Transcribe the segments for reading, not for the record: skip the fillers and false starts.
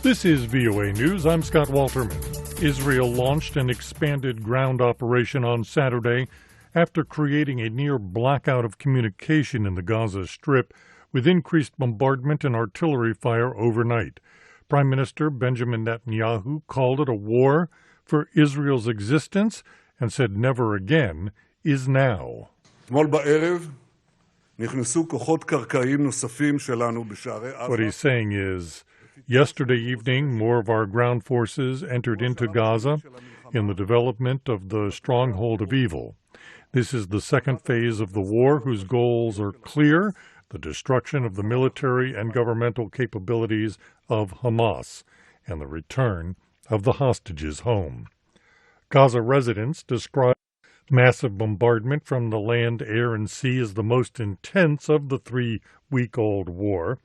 This is VOA News. I'm Scott Walterman. Israel launched an expanded ground operation on Saturday after creating a near blackout of communication in the Gaza Strip with increased bombardment and artillery fire overnight. Prime Minister Benjamin Netanyahu called it a war for Israel's existence and said never again is now. What he's saying is, yesterday evening, more of our ground forces entered into Gaza in the development of the stronghold of evil. This is the second phase of the war whose goals are clear: the destruction of the military and governmental capabilities of Hamas and the return of the hostages home. Gaza residents describe massive bombardment from the land, air, and sea as the most intense of the three-week-old war.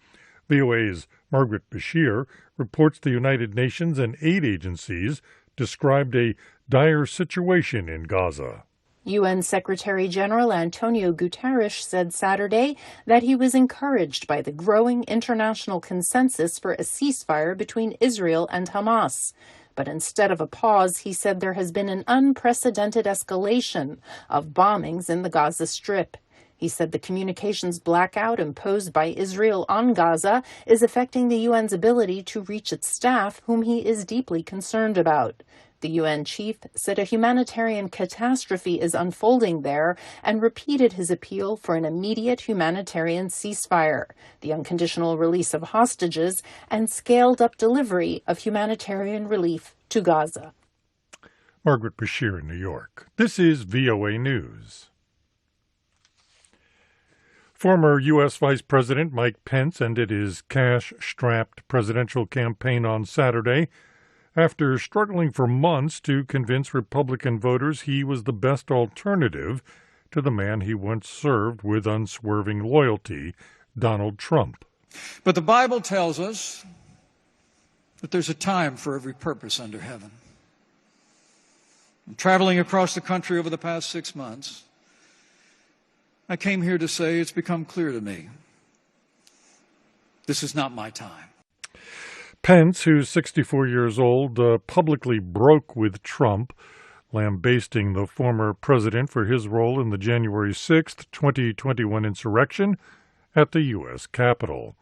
VOA's Margaret Bashir reports the United Nations and aid agencies described a dire situation in Gaza. UN Secretary General Antonio Guterres said Saturday that he was encouraged by the growing international consensus for a ceasefire between Israel and Hamas. But instead of a pause, he said there has been an unprecedented escalation of bombings in the Gaza Strip. He said the communications blackout imposed by Israel on Gaza is affecting the UN's ability to reach its staff, whom he is deeply concerned about. The UN chief said a humanitarian catastrophe is unfolding there and repeated his appeal for an immediate humanitarian ceasefire, the unconditional release of hostages, and scaled-up delivery of humanitarian relief to Gaza. Margaret Bashir in New York. This is VOA News. Former U.S. Vice President Mike Pence ended his cash-strapped presidential campaign on Saturday after struggling for months to convince Republican voters he was the best alternative to the man he once served with unswerving loyalty, Donald Trump. But the Bible tells us that there's a time for every purpose under heaven. And traveling across the country over the past 6 months, I came here to say it's become clear to me this is not my time. Pence, who's 64 years old, publicly broke with Trump, lambasting the former president for his role in the January 6th, 2021 insurrection at the U.S. Capitol.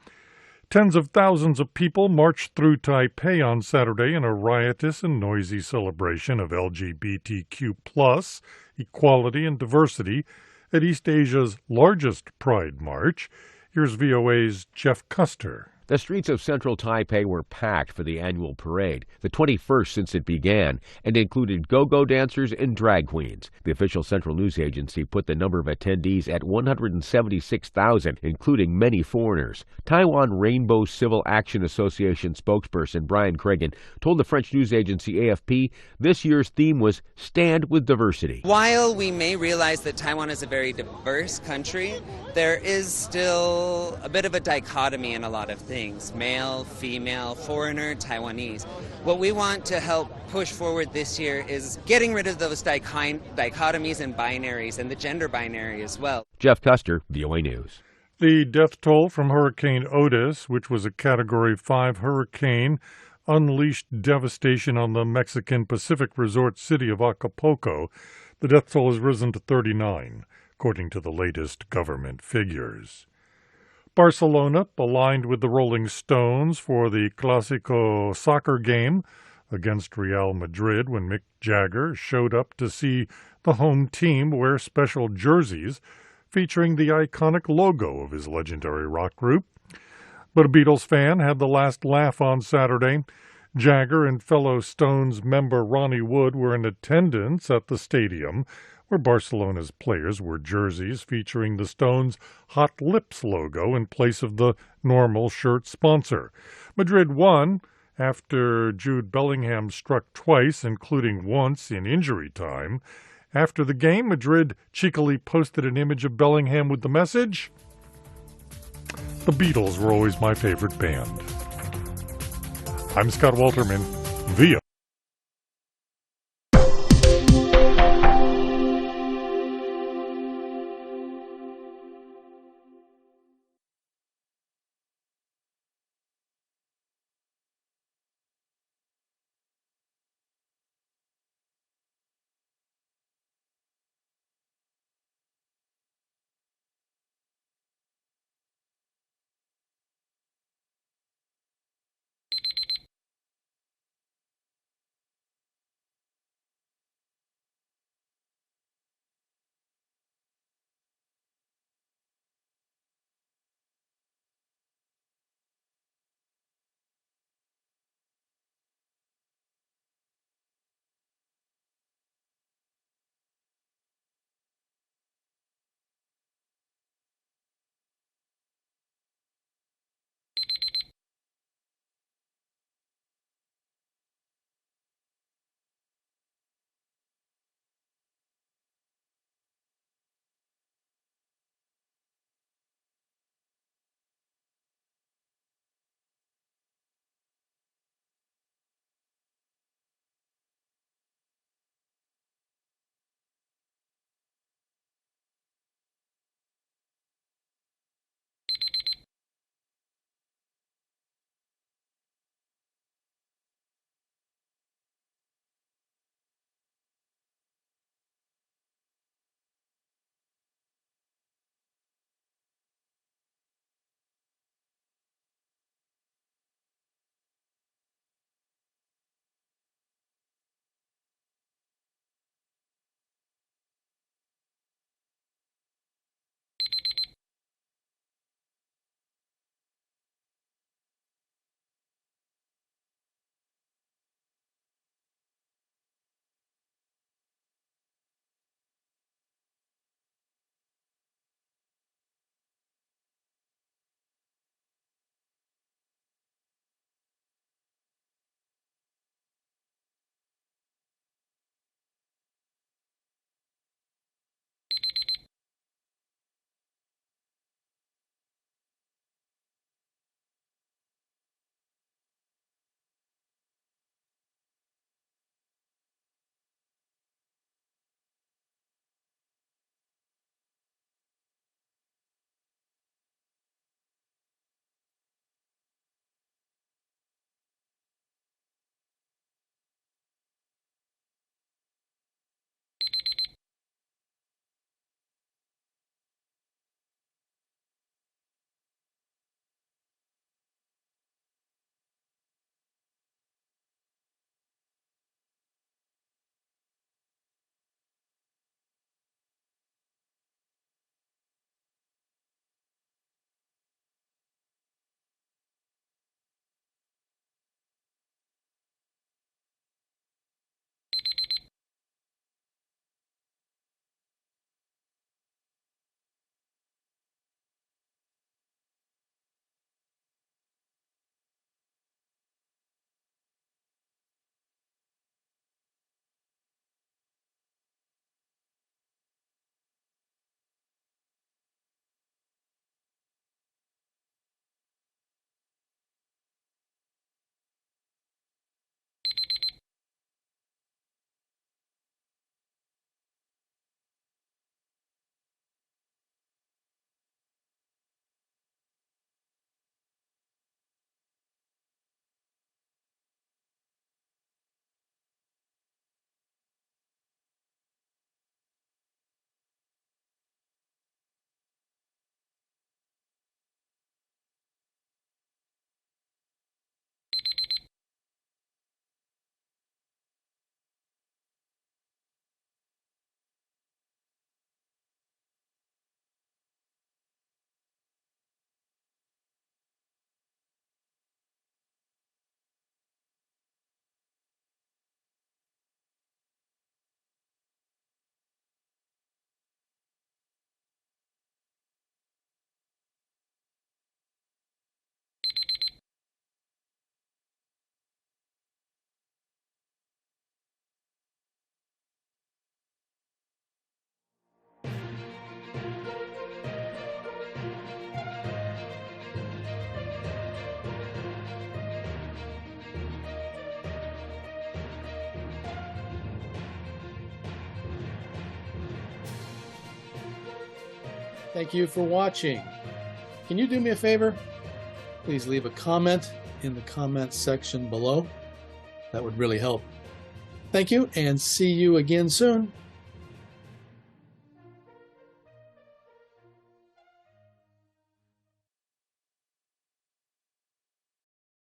Tens of thousands of people marched through Taipei on Saturday in a riotous and noisy celebration of LGBTQ+ equality and diversity at East Asia's largest Pride March. Here's VOA's Jeff Custer. The streets of central Taipei were packed for the annual parade, the 21st since it began, and included go-go dancers and drag queens. The official Central News Agency put the number of attendees at 176,000, including many foreigners. Taiwan Rainbow Civil Action Association spokesperson Brian Cragen told the French news agency AFP this year's theme was Stand with Diversity. While we may realize that Taiwan is a very diverse country, there is still a bit of a dichotomy in a lot of things. Male, female, foreigner, Taiwanese. What we want to help push forward this year is getting rid of those dichotomies and binaries, and the gender binary as well. Jeff Custer, VOA News. The death toll from Hurricane Otis, which was a Category 5 hurricane, unleashed devastation on the Mexican Pacific resort city of Acapulco. The death toll has risen to 39, according to the latest government figures. Barcelona aligned with the Rolling Stones for the Clásico soccer game against Real Madrid when Mick Jagger showed up to see the home team wear special jerseys featuring the iconic logo of his legendary rock group. But a Beatles fan had the last laugh on Saturday. Jagger and fellow Stones member Ronnie Wood were in attendance at the stadium, where Barcelona's players wore jerseys featuring the Stones' Hot Lips logo in place of the normal shirt sponsor. Madrid won after Jude Bellingham struck twice, including once in injury time. After the game, Madrid cheekily posted an image of Bellingham with the message, "The Beatles were always my favorite band." I'm Scott Walterman, VOA. Thank you for watching. Can you do me a favor? Please leave a comment in the comment section below. That would really help. Thank you, and see you again soon.